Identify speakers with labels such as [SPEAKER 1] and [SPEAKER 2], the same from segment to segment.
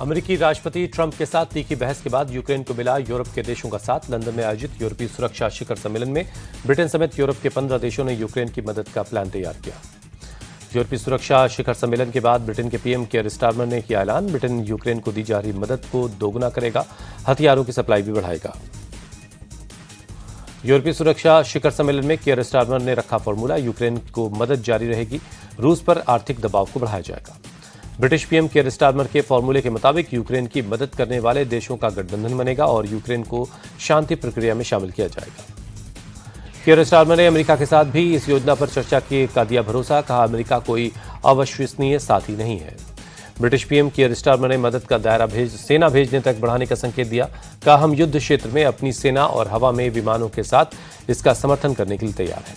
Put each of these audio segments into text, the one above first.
[SPEAKER 1] अमेरिकी राष्ट्रपति ट्रंप के साथ तीखी बहस के बाद यूक्रेन को मिला यूरोप के देशों का साथ। लंदन में आयोजित यूरोपीय सुरक्षा शिखर सम्मेलन में ब्रिटेन समेत यूरोप के 15 देशों ने यूक्रेन की मदद का प्लान तैयार किया। यूरोपीय सुरक्षा शिखर सम्मेलन के बाद ब्रिटेन के पीएम कीयर स्टारमर ने किया ऐलान। ब्रिटेन यूक्रेन को दी जा रही मदद को दोगुना करेगा, हथियारों की सप्लाई भी बढ़ाएगा। यूरोपीय सुरक्षा शिखर सम्मेलन में कीयर स्टारमर ने रखा फॉर्मूला, यूक्रेन को मदद जारी रहेगी, रूस पर आर्थिक दबाव को बढ़ाया जाएगा। ब्रिटिश पीएम कीयर स्टारमर के फॉर्मूले के मुताबिक यूक्रेन की मदद करने वाले देशों का गठबंधन बनेगा और यूक्रेन को शांति प्रक्रिया में शामिल किया जाएगा। कीयर स्टारमर ने अमेरिका के साथ भी इस योजना पर चर्चा का दिया भरोसा, कहा अमेरिका कोई अविश्वसनीय साथी नहीं है। ब्रिटिश पीएम कीयर स्टारमर ने मदद का दायरा सेना भेजने तक बढ़ाने का संकेत दिया, कहा हम युद्ध क्षेत्र में अपनी सेना और हवा में विमानों के साथ इसका समर्थन करने के लिए तैयार हैं।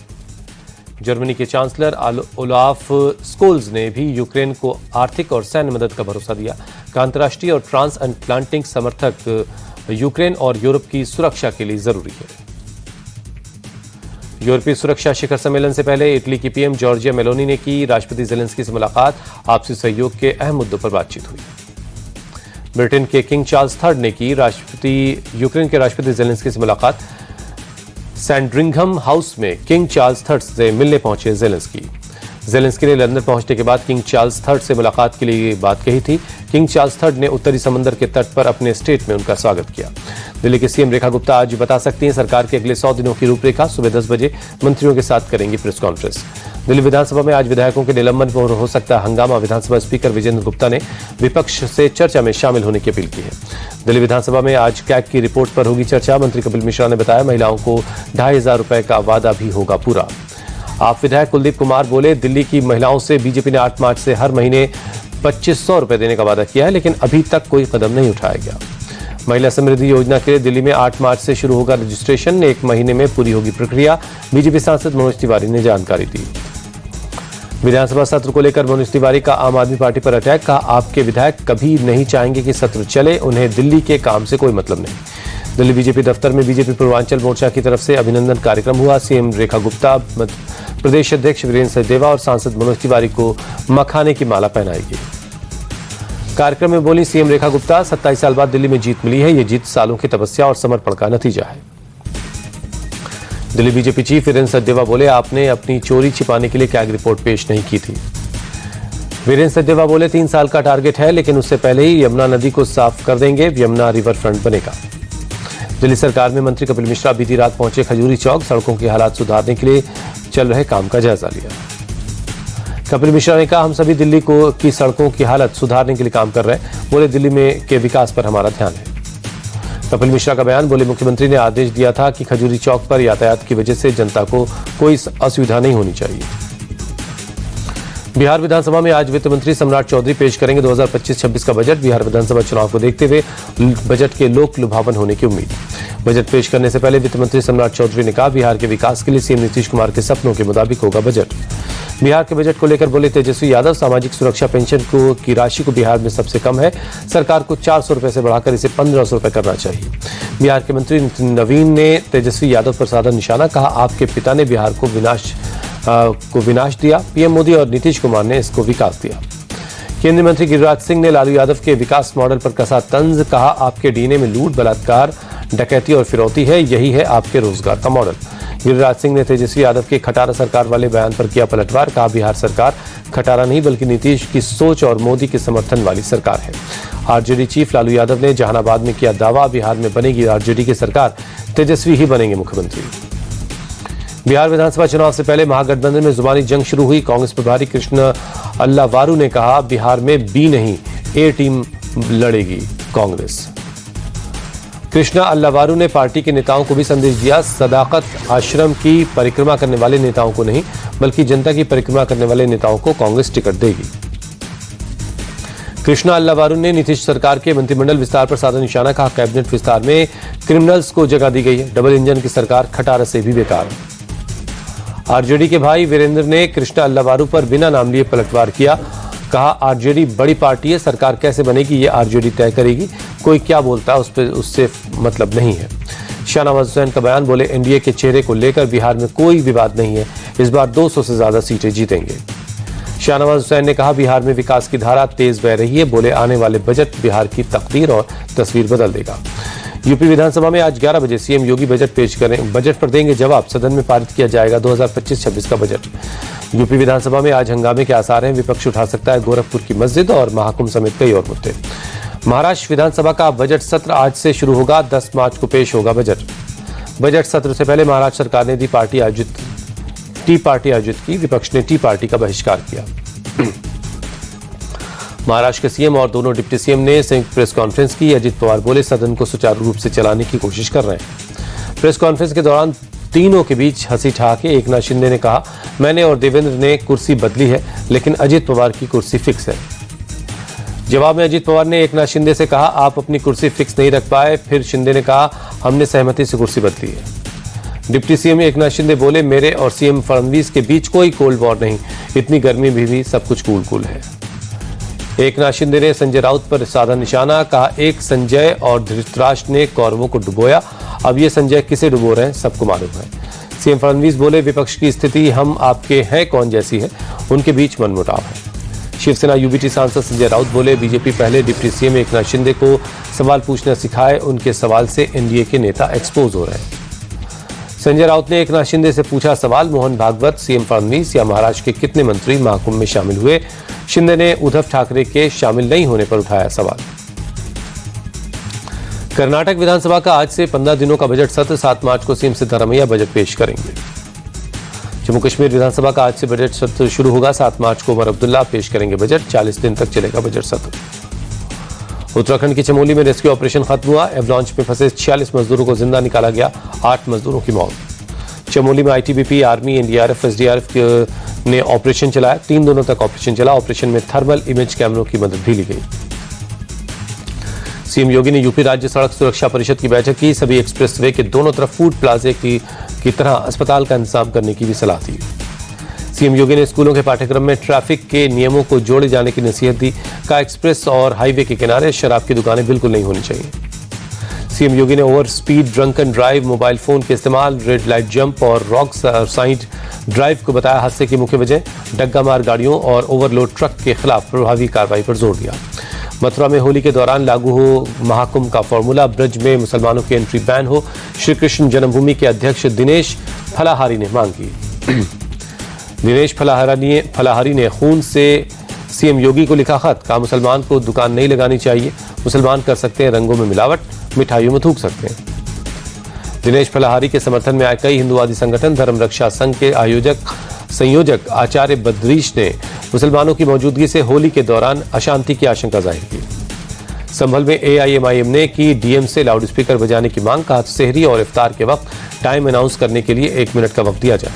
[SPEAKER 1] जर्मनी के चांसलर ओलाफ स्कोल्ज ने भी यूक्रेन को आर्थिक और सैन्य मदद का भरोसा दिया, कहा अंतर्राष्ट्रीय और ट्रांस अटलांटिक समर्थक यूक्रेन और यूरोप की सुरक्षा के लिए जरूरी है। यूरोपीय सुरक्षा शिखर सम्मेलन से पहले इटली की पीएम जॉर्जिया मेलोनी ने की राष्ट्रपति जेलेंस्की से मुलाकात, आपसी सहयोग के अहम मुद्दों पर बातचीत हुई। ब्रिटेन के किंग चार्ल्स III ने की यूक्रेन के राष्ट्रपति जेलेंस्की से मुलाकात। सैंड्रिंघम हाउस में किंग चार्ल्स III से मिलने पहुंचे जेलेंस्की ने लंदन पहुंचने के बाद किंग चार्ल्स III से मुलाकात के लिए बात कही थी। किंग चार्ल्स III ने उत्तरी समंदर के तट पर अपने स्टेट में उनका स्वागत किया। दिल्ली के सीएम रेखा गुप्ता आज बता सकती हैं सरकार के अगले 100 दिनों की रूपरेखा। सुबह 10 बजे मंत्रियों के साथ करेंगी प्रेस कॉन्फ्रेंस। दिल्ली विधानसभा में आज विधायकों के निलंबन पर हो सकता है हंगामा। विधानसभा स्पीकर विजेंद्र गुप्ता ने विपक्ष से चर्चा में शामिल होने की अपील की है। दिल्ली विधानसभा में आज कैग की रिपोर्ट पर होगी चर्चा। मंत्री कपिल मिश्रा ने बताया महिलाओं को 2500 रुपए का वादा भी होगा पूरा। आप विधायक कुलदीप कुमार बोले दिल्ली की महिलाओं से बीजेपी ने 8 मार्च से हर महीने 2500 रुपए देने का वादा किया है, लेकिन अभी तक कोई कदम नहीं उठाया गया। महिला समृद्धि योजना के लिए दिल्ली में 8 मार्च से शुरू होगा रजिस्ट्रेशन, 1 महीने में पूरी होगी प्रक्रिया। बीजेपी सांसद मनोज तिवारी ने जानकारी दी। विधानसभा सत्र को लेकर मनोज तिवारी का आम आदमी पार्टी पर अटैक, कहा आपके विधायक कभी नहीं चाहेंगे कि सत्र चले, उन्हें दिल्ली के काम से कोई मतलब नहीं। दिल्ली बीजेपी दफ्तर में बीजेपी पूर्वांचल मोर्चा की तरफ से अभिनंदन कार्यक्रम हुआ। सीएम रेखा गुप्ता, प्रदेश अध्यक्ष वीरेंद्र सचदेवा और सांसद मनोज तिवारी को मखाने की माला पहनाई गई। कार्यक्रम में बोली सीएम रेखा गुप्ता, 27 साल बाद दिल्ली में जीत मिली है, ये जीत सालों की तपस्या और समर्पण का नतीजा है। दिल्ली बीजेपी चीफ वीरेंद्र सचदेवा बोले आपने अपनी चोरी छिपाने के लिए कैग रिपोर्ट पेश नहीं की थी। वीरेंद्र सचदेवा बोले 3 साल का टारगेट है, लेकिन उससे पहले ही यमुना नदी को साफ कर देंगे, यमुना रिवर फ्रंट बनेगा। दिल्ली सरकार में मंत्री कपिल मिश्रा बीती रात पहुंचे खजूरी चौक, सड़कों के हालात सुधारने के लिए चल रहे काम का जायजा लिया। कपिल मिश्रा ने कहा हम सभी दिल्ली की सड़कों की हालत सुधारने के लिए काम कर रहे हैं, बोले दिल्ली में के विकास पर हमारा ध्यान है। कपिल मिश्रा का बयान, बोले मुख्यमंत्री ने आदेश दिया था कि खजूरी चौक पर यातायात की वजह से जनता को कोई असुविधा नहीं होनी चाहिए। बिहार विधानसभा में आज वित्त मंत्री सम्राट चौधरी पेश करेंगे 2025-26 का बजट। बिहार विधानसभा चुनाव को देखते हुए बजट के लोक लुभावन होने की उम्मीद। बजट पेश करने से पहले वित्त मंत्री सम्राट चौधरी ने कहा बिहार के विकास के लिए सीएम नीतीश कुमार के सपनों के मुताबिक होगा बजट। बिहार के बजट को लेकर बोले तेजस्वी यादव, सामाजिक सुरक्षा पेंशन की राशि को बिहार में सबसे कम है, सरकार को 400 रुपए से बढ़ाकर इसे 1500 रुपए करना चाहिए। बिहार के मंत्री नवीन ने तेजस्वी यादव पर साधा निशाना, कहा आपके पिता ने बिहार को विनाश दिया, पीएम मोदी और नीतीश कुमार ने इसको विकास दिया। केंद्रीय मंत्री गिरिराज सिंह ने लालू यादव के विकास मॉडल पर कसा तंज, कहा आपके डीएनए में लूट, बलात्कार, डकैती और फिरौती है, यही है आपके रोजगार का मॉडल। गिरिराज सिंह ने तेजस्वी यादव के खटारा सरकार वाले बयान पर किया पलटवार, कहा बिहार सरकार खटारा नहीं बल्कि नीतीश की सोच और मोदी के समर्थन वाली सरकार है। आरजेडी चीफ लालू यादव ने जहानाबाद में किया दावा, बिहार में बनेगी आरजेडी की सरकार, तेजस्वी ही बनेंगे मुख्यमंत्री। बिहार विधानसभा चुनाव से पहले महागठबंधन में जुबानी जंग शुरू हुई। कांग्रेस प्रभारी कृष्ण अल्लावारू ने कहा बिहार में बी नहीं ए टीम लड़ेगी कांग्रेस। कृष्णा अल्लावारू ने पार्टी के नेताओं को भी संदेश दिया, सदाकत आश्रम की परिक्रमा करने वाले नेताओं को नहीं बल्कि जनता की परिक्रमा करने वाले नेताओं को कांग्रेस टिकट देगी। कृष्णा अल्लावारू ने नीतीश सरकार के मंत्रिमंडल विस्तार पर साधा निशाना, कहा कैबिनेट विस्तार में क्रिमिनल्स को जगह दी गई है, डबल इंजन की सरकार खटारा से भी बेकार। आरजेडी के भाई वीरेंद्र ने कृष्णा अल्लावारू पर बिना नाम लिए पलटवार किया, कहा आरजेडी बड़ी पार्टी है, सरकार कैसे बनेगी ये आरजेडी तय करेगी, कोई क्या बोलता है उससे मतलब नहीं है। शाहनवाज हुसैन का बयान, बोले एनडीए के चेहरे को लेकर बिहार में कोई विवाद नहीं है, इस बार 200 से ज्यादा सीटें जीतेंगे। शाहनवाज हुसैन ने कहा, बिहार में विकास की धारा तेज बह रही है। बोले, आने वाले बजट बिहार की तकदीर और तस्वीर बदल देगा। यूपी विधानसभा में आज 11 बजे सीएम योगी बजट पर देंगे जवाब। सदन में पारित किया जाएगा 2025-26 का बजट। यूपी विधानसभा में आज हंगामे के आसार हैं। विपक्ष उठा सकता है गोरखपुर की मस्जिद और महाकुंभ समेत कई और मुद्दे। महाराष्ट्र विधानसभा का बजट सत्र आज से शुरू होगा। 10 मार्च को पेश होगा बजट सत्र से पहले महाराष्ट्र सरकार ने टी पार्टी आयोजित की। विपक्ष ने टी पार्टी का बहिष्कार किया। महाराष्ट्र के सीएम और दोनों डिप्टी सीएम ने संयुक्त प्रेस कॉन्फ्रेंस की। अजित पवार बोले, सदन को सुचारू रूप से चलाने की कोशिश कर रहे हैं। प्रेस कॉन्फ्रेंस के दौरान तीनों के बीच हंसी ठहाके। एकनाथ शिंदे ने कहा, मैंने और देवेंद्र ने कुर्सी बदली है, लेकिन अजित पवार की कुर्सी फिक्स है। जवाब में अजित पवार ने एकनाथ शिंदे से कहा, आप अपनी कुर्सी फिक्स नहीं रख पाए। फिर शिंदे ने कहा, हमने सहमति से कुर्सी बदली है। डिप्टी सीएम एकनाथ शिंदे बोले, मेरे और सीएम फडणवीस के बीच कोई कोल्ड वॉर नहीं। इतनी गर्मी में भी सब कुछ कूल है। एकनाथ शिंदे ने संजय राउत पर साधा निशाना। कहा, एक संजय और धृतराष्ट्र ने कौरवों को डुबोया। अब ये संजय किसे डुबो रहे हैं, सबको मालूम है। सीएम फडणवीस बोले, विपक्ष की स्थिति हम आपके हैं कौन जैसी है। उनके बीच मनमुटाव है। शिवसेना यूबीटी सांसद संजय राउत बोले, बीजेपी पहले डिप्टी सीएम एकनाथ शिंदे को सवाल पूछना सिखाए। उनके सवाल से एनडीए के नेता एक्सपोज हो रहे हैं। संजय राउत ने एकनाथ शिंदे से पूछा सवाल, मोहन भागवत, सीएम फडणवीस या महाराष्ट्र के कितने मंत्री महाकुंभ में शामिल हुए। शिंदे ने उद्धव ठाकरे के शामिल नहीं होने पर उठाया सवाल। कर्नाटक विधानसभा का आज से 15 दिनों का बजट सत्र। 7 मार्च को सीएम सिद्धरामैया बजट पेश करेंगे। जम्मू कश्मीर विधानसभा का आज से बजट सत्र शुरू होगा। 7 मार्च को उमर अब्दुल्ला पेश करेंगे बजट। 40 दिन तक चलेगा बजट सत्र। उत्तराखंड की चमोली में रेस्क्यू ऑपरेशन खत्म हुआ। एवलांच में फंसे 46 मजदूरों को जिंदा निकाला गया। 8 मजदूरों की मौत। चमोली में आईटीबीपी, आर्मी, एनडीआरएफ, एसडीआरएफ ने ऑपरेशन चलाया। 3 दिनों तक ऑपरेशन चला। ऑपरेशन में थर्मल इमेज कैमरों की मदद भी ली गई। सीएम योगी ने यूपी राज्य सड़क सुरक्षा परिषद की बैठक की। सभी एक्सप्रेसवे के दोनों तरफ फूड प्लाजे की तरह अस्पताल का इंतजाम करने की भी सलाह दी। सीएम योगी ने स्कूलों के पाठ्यक्रम में ट्रैफिक के नियमों को जोड़े जाने की नसीहत दी। कहा, एक्सप्रेस और हाईवे के किनारे शराब की दुकानें बिल्कुल नहीं होनी चाहिए। सीएम योगी ने over speed, drunken drive, mobile phone के इस्तेमाल, रेड लाइट जंप और रॉक साइड ड्राइव को बताया हादसे की मुख्य वजह। डग्गा मार गाड़ियों और ओवरलोड ट्रक के खिलाफ प्रभावी कार्रवाई पर जोर दिया। मथुरा में होली के दौरान लागू हो महाकुंभ का फॉर्मूला। ब्रज में मुसलमानों की एंट्री बैन हो। श्री कृष्ण जन्मभूमि के अध्यक्ष दिनेश फलाहारी ने मांग की। दिनेश फलाहारी ने खून से सीएम योगी को लिखा खत। कहा, मुसलमान को दुकान नहीं लगानी चाहिए। मुसलमान कर सकते हैं रंगों में मिलावट, मिठाइयों में थूक सकते हैं। दिनेश फलाहारी के समर्थन में आए कई हिंदुवादी संगठन। धर्म रक्षा संघ के संयोजक आचार्य बद्रीश ने मुसलमानों की मौजूदगी से होली के दौरान अशांति की आशंका जाहिर की। संभल में एआईएमआईएम ने की डीएम से लाउड स्पीकर बजाने की मांग। कहा, सेहरी और इफ्तार के वक्त टाइम अनाउंस करने के लिए 1 मिनट का वक्त दिया जाए।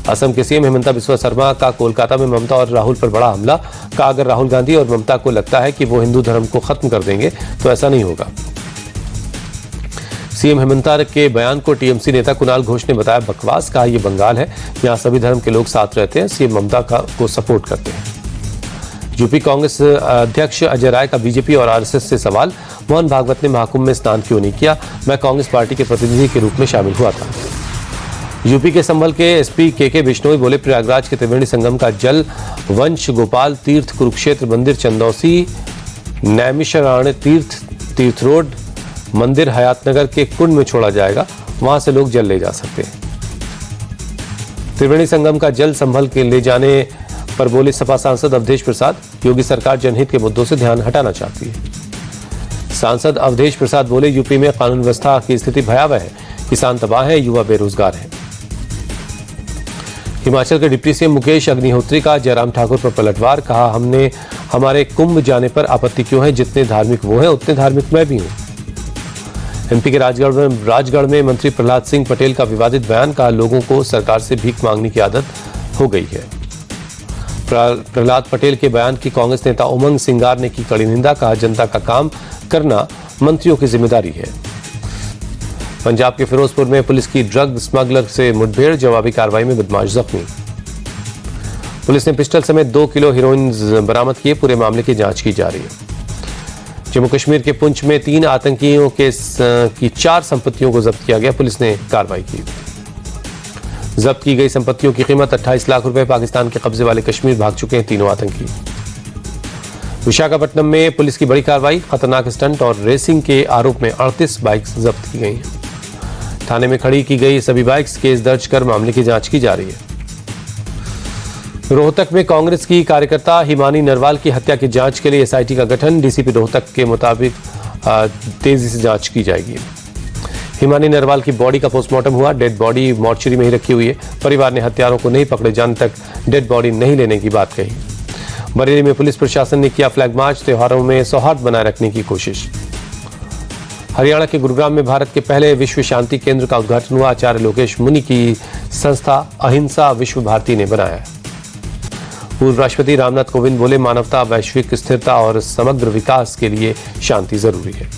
[SPEAKER 1] असम के सीएम हेमंता बिस्वा शर्मा का कोलकाता में ममता और राहुल पर बड़ा हमला। कहा, अगर राहुल गांधी और ममता को लगता है कि वो हिंदू धर्म को खत्म कर देंगे तो ऐसा नहीं होगा। सीएम हेमंता के बयान को टीएमसी नेता कुणाल घोष ने बताया बकवास। कहा, यह बंगाल है, यहाँ सभी धर्म के लोग साथ रहते हैं। सीएम ममता को सपोर्ट करते हैं। यूपी कांग्रेस अध्यक्ष अजय राय का बीजेपी और आरएसएस से सवाल। मोहन भागवत ने महाकुंभ में स्नान क्यों नहीं किया। मैं कांग्रेस पार्टी के प्रतिनिधि के रूप में शामिल हुआ था। यूपी के संभल के एसपी के बिश्नोई बोले, प्रयागराज के त्रिवेणी संगम का जल वंश गोपाल तीर्थ, कुरुक्षेत्र मंदिर, चंदौसी, नैमिषारण्य तीर्थ रोड, मंदिर हयातनगर के कुंड में छोड़ा जाएगा। वहां से लोग जल ले जा सकते हैं। त्रिवेणी संगम का जल संभल के ले जाने पर बोले सपा सांसद अवधेश प्रसाद, योगी सरकार जनहित के मुद्दों से ध्यान हटाना चाहती है। सांसद अवधेश प्रसाद बोले, यूपी में कानून व्यवस्था की स्थिति भयावह है। किसान तबाह है, युवा बेरोजगार है। हिमाचल के डिप्टी सीएम मुकेश अग्निहोत्री का जयराम ठाकुर पर पलटवार। कहा, हमने हमारे कुंभ जाने पर आपत्ति क्यों है। जितने धार्मिक वो हैं उतने धार्मिक मैं भी हूं। एमपी के राजगढ़ में मंत्री प्रहलाद सिंह पटेल का विवादित बयान। कहा, लोगों को सरकार से भीख मांगने की आदत हो गई है। प्रहलाद पटेल के बयान की कांग्रेस नेता उमंग सिंगार ने की कड़ी निंदा। कहा, जनता का काम करना मंत्रियों की जिम्मेदारी है। पंजाब के फिरोजपुर में पुलिस की ड्रग स्मगलर से मुठभेड़। जवाबी कार्रवाई में बदमाश जख्मी। पुलिस ने पिस्टल समेत 2 किलो हेरोइन बरामद किए। पूरे मामले की जांच की जा रही है। जम्मू कश्मीर के पुंछ में 3 आतंकियों की 4 संपत्तियों को जब्त किया गया। पुलिस ने कार्रवाई की। जब्त की गई संपत्तियों की कीमत 28 लाख रुपए। पाकिस्तान के कब्जे वाले कश्मीर भाग चुके हैं तीनों आतंकी। विशाखापट्टनम में पुलिस की बड़ी कार्रवाई, खतरनाक स्टंट और रेसिंग के आरोप में 38 बाइक्स जब्त की गई हैं। थाने में खड़ी की गई सभी बाइक्स केस दर्ज कर मामले की जांच की जा रही है। रोहतक में कांग्रेस की कार्यकर्ता हिमानी नरवाल की हत्या की जांच के लिए एसआईटी का गठन। डीसीपी रोहतक के मुताबिक तेजी से जांच की जाएगी। हिमानी नरवाल की बॉडी का पोस्टमार्टम हुआ। डेड बॉडी मॉर्चरी में ही रखी हुई है। परिवार ने हत्यारों को नहीं पकड़े जाने तक डेड बॉडी नहीं लेने की बात कही। बरेली में पुलिस प्रशासन ने किया फ्लैग मार्च, त्योहारों में सौहार्द बनाए रखने की कोशिश। हरियाणा के गुरुग्राम में भारत के पहले विश्व शांति केंद्र का उद्घाटन हुआ। आचार्य लोकेश मुनि की संस्था अहिंसा विश्व भारती ने बनाया है। पूर्व राष्ट्रपति रामनाथ कोविंद बोले, मानवता, वैश्विक स्थिरता और समग्र विकास के लिए शांति जरूरी है।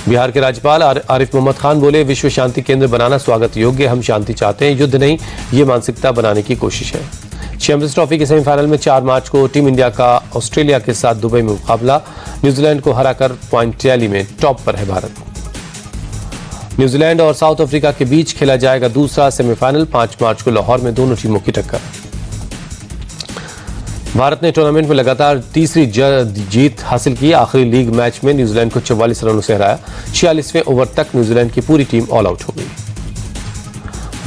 [SPEAKER 1] बिहार के राज्यपाल आरिफ मोहम्मद खान बोले, विश्व शांति केंद्र बनाना स्वागत योग्य। हम शांति चाहते हैं, युद्ध नहीं। ये मानसिकता बनाने की कोशिश है। चैंपियंस ट्रॉफी के सेमीफाइनल में 4 मार्च को टीम इंडिया का ऑस्ट्रेलिया के साथ दुबई में मुकाबला। न्यूजीलैंड को हराकर पॉइंट टैली में टॉप पर है भारत। न्यूजीलैंड और साउथ अफ्रीका के बीच खेला जाएगा दूसरा सेमीफाइनल। 5 मार्च को लाहौर में दोनों टीमों की टक्कर। भारत ने टूर्नामेंट में लगातार तीसरी जीत हासिल की। आखिरी लीग मैच में न्यूजीलैंड को 44 रनों से हराया। 46वें ओवर तक न्यूजीलैंड की पूरी टीम ऑल आउट हो गई।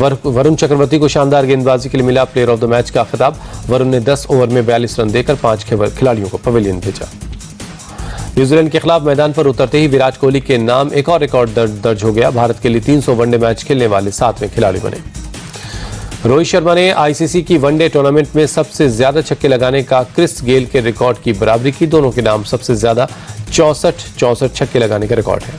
[SPEAKER 1] वरुण चक्रवर्ती को शानदार गेंदबाजी के लिए मिला प्लेयर ऑफ द मैच का खिताब। वरुण ने 10 ओवर में 42 रन देकर 5 खिलाड़ियों को पवेलियन भेजा। न्यूजीलैंड के खिलाफ मैदान पर उतरते ही विराट कोहली के नाम एक और रिकॉर्ड दर्ज हो गया। भारत के लिए 300 वनडे मैच खेलने वाले 7वें खिलाड़ी बने। रोहित शर्मा ने आईसीसी की वनडे टूर्नामेंट में सबसे ज्यादा छक्के लगाने का क्रिस गेल के रिकॉर्ड की बराबरी की। दोनों के नाम सबसे ज्यादा 64 छक्के लगाने का रिकॉर्ड है।